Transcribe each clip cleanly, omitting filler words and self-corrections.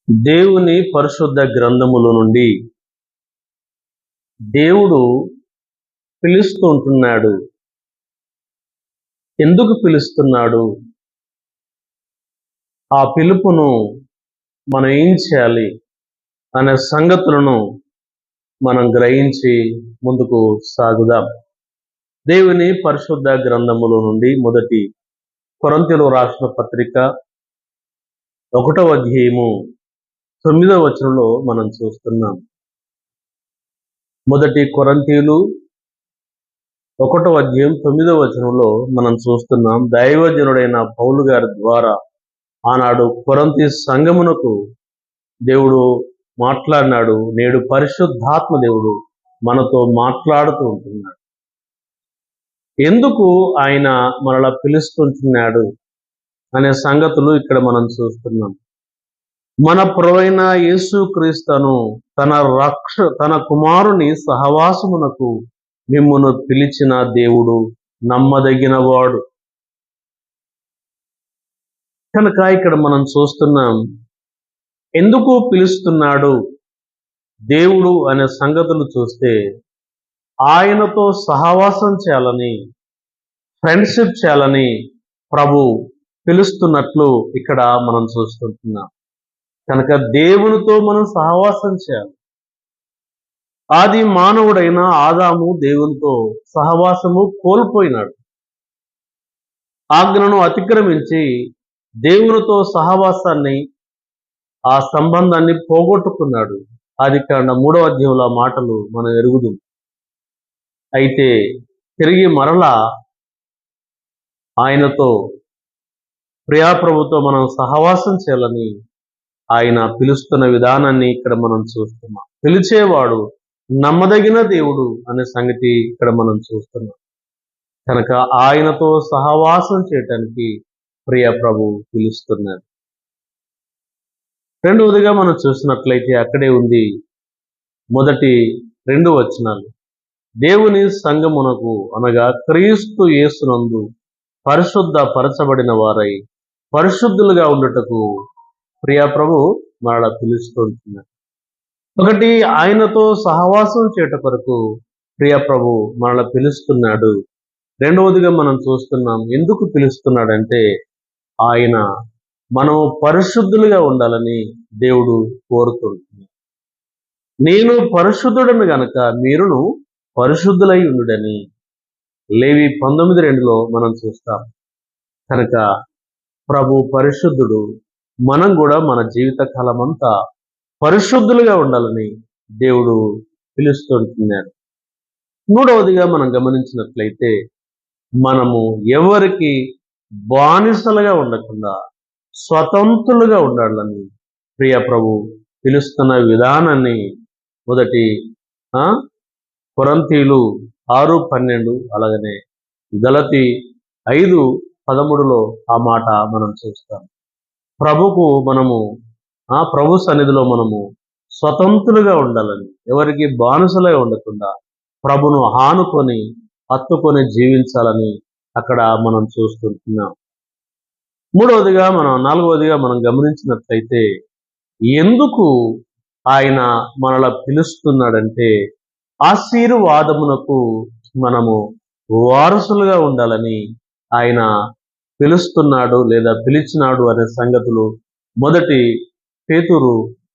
దేవుని పరిశుద్ధ గ్రంథముల నుండి దేవుడు పిలుస్తూ ఉంటున్నాడు. ఎందుకు పిలుస్తున్నాడు? ఆ పిలుపును మనం ఏం చేయాలి అనే సంగతులను మనం గ్రహించి ముందుకు సాగుదాం. దేవుని పరిశుద్ధ గ్రంథముల నుండి మొదటి కొరింథీయులకు రాసిన పత్రిక 1వ అధ్యాయము 9వ వచనంలో మనం చూస్తున్నాం. మొదటి కొరింథీయులు 1వ అధ్యాయం 9వ వచనంలో మనం చూస్తున్నాం. దైవజనుడైన పౌలు గారి ద్వారా ఆనాడు కొరింథీ సంఘమునకు దేవుడు మాట్లాడినాడు. నేడు పరిశుద్ధాత్మ దేవుడు మనతో మాట్లాడుతూ ఉంటున్నాడు. ఎందుకు ఆయన మనలా పిలుస్తుంటున్నాడు అనే సంగతులు ఇక్కడ మనం చూస్తున్నాం. మన ప్రభువైన యేసుక్రీస్తును తన కుమారుని సహవాసమునకు మిమ్మును పిలిచిన దేవుడు నమ్మదగిన వాడు. కనుక ఇక్కడ మనం చూస్తున్నాం, ఎందుకు పిలుస్తున్నాడు దేవుడు అనే సంగతులు చూస్తే ఆయనతో సహవాసం చేయాలని, ఫ్రెండ్షిప్ చేయాలని ప్రభు పిలుస్తున్నట్లు ఇక్కడ మనం చూస్తుంటున్నాం. కనుక దేవునితో మనం సహవాసం చేయాలి. ఆది మానవుడైన ఆదాము దేవునితో సహవాసము కోల్పోయినాడు. ఆజ్ఞను అతిక్రమించి దేవునితో సహవాసాన్ని, ఆ సంబంధాన్ని పోగొట్టుకున్నాడు. ఆదికాండం 3వ అధ్యాయంలో మాటలు మనం ఎరుగుదాం. అయితే తిరిగి మరలా ఆయనతో, ప్రియాప్రభుతో మనం సహవాసం చేయాలని ఆయన పిలుస్తున్న విధానాన్ని ఇక్కడ మనం చూస్తున్నాం. పిలిచేవాడు నమ్మదగిన దేవుడు అనే సంగతి ఇక్కడ మనం చూస్తున్నాం. కనుక ఆయనతో సహవాసం చేయటానికి ప్రియాప్రభు పిలుస్తున్నారు. రెండవదిగా మనం చూసినట్లయితే అక్కడే ఉంది మొదటి 2 వచనాలు. దేవుని సంఘమునకు అనగా క్రీస్తు యేసునందు పరిశుద్ధ పరచబడిన వారై పరిశుద్ధులుగా ఉండుటకు ప్రియాప్రభు మరలా పిలుస్తుంటున్నారు. ఒకటి, ఆయనతో సహవాసం చేయట కొరకు ప్రియాప్రభు మరలా పిలుస్తున్నాడు. రెండవదిగా మనం చూస్తున్నాం, ఎందుకు పిలుస్తున్నాడంటే ఆయన మనం పరిశుద్ధులుగా ఉండాలని దేవుడు కోరుతుంటున్నాడు. నేను పరిశుద్ధుడను గనక మీరును పరిశుద్ధులై ఉండుడని లేవి 19:2లో మనం చూస్తాం. కనుక ప్రభు పరిశుద్ధుడు, మనం కూడా మన జీవిత కాలం అంతా పరిశుద్ధులుగా ఉండాలని దేవుడు పిలుస్తుంటున్నాడు. మూడవదిగా మనం గమనించినట్లయితే మనము ఎవరికి బానిసలుగా ఉండకుండా స్వతంత్రులుగా ఉండాలని ప్రియ పిలుస్తున్న విధానాన్ని మొదటి కొరింథీయులు 6:12 అలాగనే గలతీ 5:13లో ఆ మాట మనం చూస్తాం. ప్రభుకు మనము ప్రభు సన్నిధిలో మనము స్వతంత్రులుగా ఉండాలని, ఎవరికి బానిసలుగా ఉండకుండా ప్రభును హానుకొని హత్తుకొని జీవించాలని అక్కడ మనం చూస్తుంటున్నాం. నాలుగవదిగా మనం గమనించినట్లయితే ఎందుకు ఆయన మనలా పిలుస్తున్నాడంటే ఆశీర్వాదమునకు మనము వారసులుగా ఉండాలని ఆయన పిలుస్తున్నాడు లేదా పిలిచినాడు అనే సంగతులు మొదటి పేతురు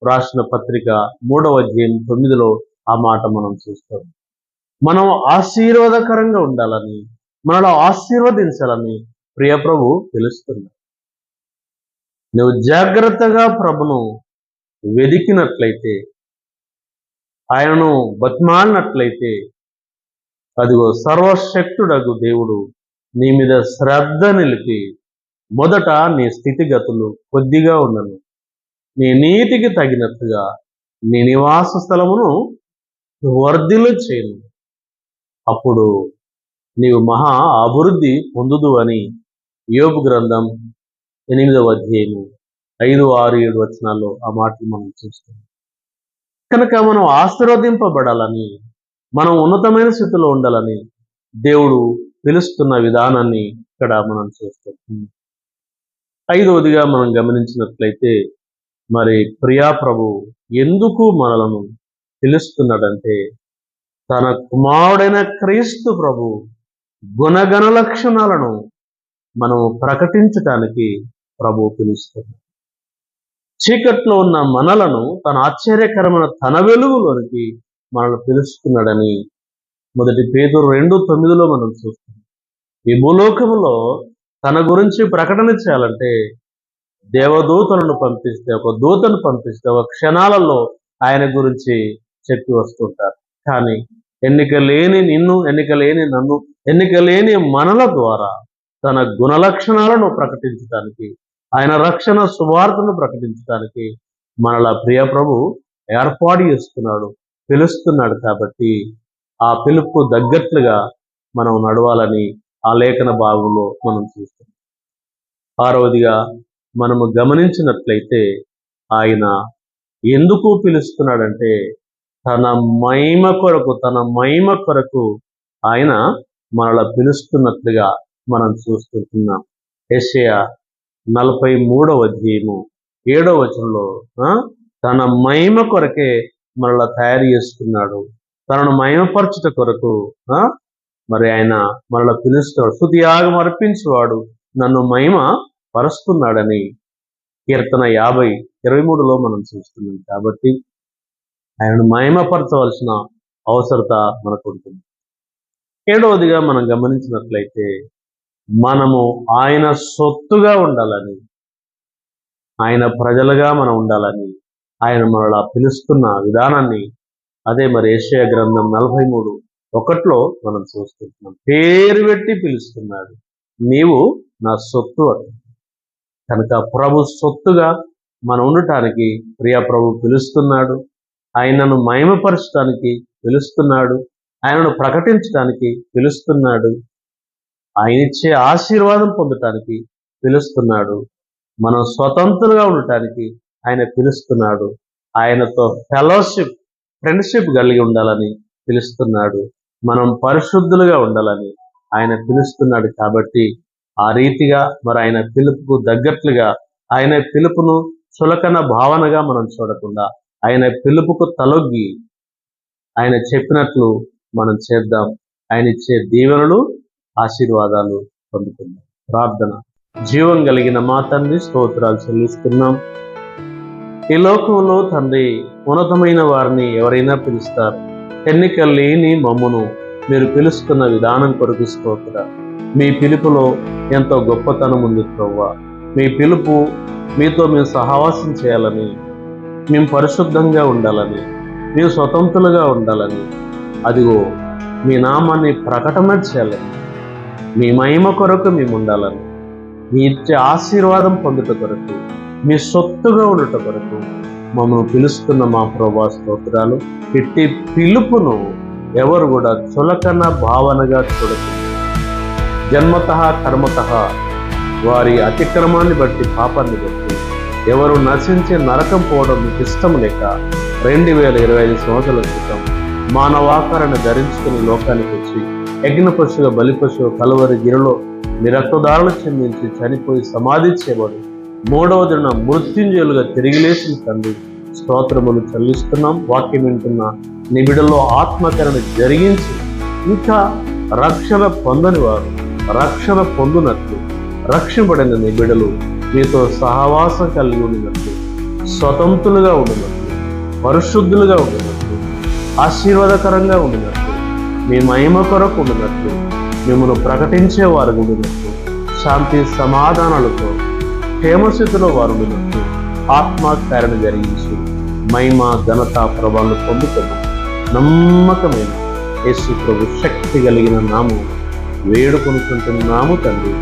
రాసిన పత్రిక 3వ అధ్యాయం 9లో ఆ మాట మనం చూస్తాం. మనం ఆశీర్వాదకరంగా ఉండాలని, మనలో ఆశీర్వదించాలని ప్రియప్రభు పిలుస్తున్నాడు. నువ్వు జాగ్రత్తగా ప్రభును వెదికినట్లయితే, ఆయనను బతిమాలినట్లయితే, అదిగో సర్వశక్తుడగు దేవుడు నీ మీద శ్రద్ధ నిలిపి మొదట నీ స్థితిగతులు కొద్దిగా ఉండను, నీ నీతికి తగినట్టుగా నీ నివాస స్థలమును వర్ధిల్లు చేయను, అప్పుడు నీవు మహా అభివృద్ధి పొందుదు అని యోబు గ్రంథం 8వ అధ్యాయము 5, 6, 7 వచనాల్లో ఆ మాటలు మనం చూస్తాం. కనుక మనం ఆశీర్వదింపబడాలని, మనం ఉన్నతమైన స్థితిలో ఉండాలని దేవుడు పిలుస్తున్న విధానాన్ని ఇక్కడ మనం చూస్తాం. 5వదిగా మనం గమనించినట్లయితే మరి ప్రియా ప్రభు ఎందుకు మనలను పిలుస్తున్నాడంటే, తన కుమారుడైన క్రీస్తు ప్రభు గుణగణ లక్షణాలను మనం ప్రకటించటానికి ప్రభు పిలుస్తున్నాడు. చీకట్లో ఉన్న మనలను తన ఆశ్చర్యకరమైన తన వెలుగులోనికి మనల్ని పిలుస్తున్నాడని 1 పేతురు 2:9 మనం చూస్తాం. ఈ భూలోకములో తన గురించి ప్రకటన చేయాలంటే దేవదూతలను పంపిస్తే, ఒక దూతను పంపిస్తే ఒక క్షణాలలో ఆయన గురించి చెప్పి వస్తుంటారు. కానీ ఎన్నిక లేని నిన్ను, ఎన్నిక లేని నన్ను, ఎన్నిక లేని మనల ద్వారా తన గుణలక్షణాలను ప్రకటించడానికి, ఆయన రక్షణ సువార్తను ప్రకటించడానికి మనల ప్రియ ప్రభు ఏర్పాటు చేస్తున్నాడు, పిలుస్తున్నాడు. కాబట్టి ఆ పిలుపు తగ్గట్లుగా మనం నడవాలని ఆ లేఖన భాగంలో మనం చూస్తున్నాం. 6వదిగా మనము గమనించినట్లయితే ఆయన ఎందుకు పిలుస్తున్నాడంటే తన మహిమ కొరకు ఆయన మనల పిలుస్తున్నట్లుగా మనం చూస్తున్నాం. యెషయా 43:7 తన మహిమ కొరకే మనల తయారు చేసుకున్నాడు, తనను మహిమపరచుట కొరకు మరి ఆయన మనల పిలుస్తున్నాడు. స్తుతియాగం అర్పించేవాడు నన్ను మహిమ పరుస్తున్నాడని కీర్తన 50:23 మనం చూస్తున్నాం. కాబట్టి ఆయనను మహిమపరచవలసిన అవసరత మనకు ఉంటుంది. 7వదిగా మనం గమనించినట్లయితే మనము ఆయన సొత్తుగా ఉండాలని, ఆయన ప్రజలుగా మనం ఉండాలని ఆయన మనలా పిలుస్తున్న విధానాన్ని అదే మరి యెషయా గ్రంథం 43:1 మనం చూస్తున్నాం. పేరు పెట్టి పిలుస్తున్నాడు, నీవు నా సొత్తు అంట. కనుక ప్రభు సొత్తుగా మనం ఉండటానికి ప్రియ ప్రభు పిలుస్తున్నాడు. ఆయనను మహిమపరచడానికి పిలుస్తున్నాడు, ఆయనను ప్రకటించడానికి పిలుస్తున్నాడు, ఆయన ఇచ్చే ఆశీర్వాదం పొందటానికి పిలుస్తున్నాడు, మనం స్వతంత్రులుగా ఉండటానికి ఆయన పిలుస్తున్నాడు, ఆయనతో ఫ్రెండ్షిప్ కలిగి ఉండాలని పిలుస్తున్నాడు, మనం పరిశుద్ధులుగా ఉండాలని ఆయన పిలుస్తున్నాడు. కాబట్టి ఆ రీతిగా మరి ఆయన పిలుపుకు తగ్గట్లుగా, ఆయన పిలుపును చులకన భావనగా మనం చూడకుండా ఆయన పిలుపుకు తలొగ్గి ఆయన చెప్పినట్లు మనం చేద్దాం. ఆయన ఇచ్చే దీవెనలు, ఆశీర్వాదాలు పొందుకుందాం. ప్రార్థన. జీవం కలిగిన మా తండ్రి, స్తోత్రాలు చెల్లిస్తున్నాం. ఈ లోకంలో తండ్రి ఉన్నతమైన వారిని ఎవరైనా పిలుస్తారు, ఎన్నిక లేని మమ్మును మీరు పిలుస్తున్న విధానం కొరకు స్తోత్రాలు. మీ పిలుపులో ఎంతో గొప్పతనం ఉంది ప్రభువా. మీ పిలుపు మీతో మేము సహవాసం చేయాలని, మేము పరిశుద్ధంగా ఉండాలని, మేము స్వతంత్రులుగా ఉండాలని, అదిగో మీ నామాన్ని ప్రకటన చేయాలని, మీ మహిమ కొరకు మేము ఉండాలని, మీ ఇచ్చే ఆశీర్వాదం పొందుట కొరకు, మీ సొత్తుగా ఉండట కొరకు మమ్మల్ని పిలుస్తున్న మా ప్రభువా స్తోత్రాలు. ఇట్టి పిలుపును ఎవరు కూడా చులకన భావనగా చూడకుండా, జన్మతః కర్మతః వారి అతిక్రమాన్ని బట్టి, పాపాన్ని బట్టి ఎవరు నశించి నరకం పోవడం మీకు ఇష్టం లేక 2025 సంవత్సరాల క్రితం మానవాకారాన్ని ధరించుకుని లోకానికి వచ్చి యజ్ఞ పశువుగా, బలి పశువు కలువరి గిరిలో మీ రక్తదారులు చెందించి చనిపోయి సమాధి చేయబడి 3వ దిన మృత్యుంజయులుగా తిరిగి లేచిన తండ్రి స్తోత్రములు చెల్లిస్తున్నాం. వాక్యం వింటున్న నిబిడలో ఆత్మకరణ జరిగించి ఇంకా రక్షణ పొందని వారు రక్షణ పొందునట్లు, రక్షింపబడిన నిబిడలు మీతో సహవాసం కలిగి ఉండినట్లు, స్వతంత్రులుగా ఉండినట్లు, పరిశుద్ధులుగా ఉండినట్లు, ఆశీర్వాదకరంగా ఉండినట్లు, మీ మహిమ కొరకు ఉండినట్లు, మిమ్మల్ని ప్రకటించే వారు ఉండినట్లు, శాంతి సమాధానాలతో క్షేమస్థితిలో వారు ఉండినట్లు ఆత్మకారణ జరిగించి మహిమ ఘనత ప్రభావాలు పొందుతున్న నమ్మకమైన యేసు ప్రభు శక్తి కలిగిన నామం వేడుకొనుకుంటున్నాము తండ్రి.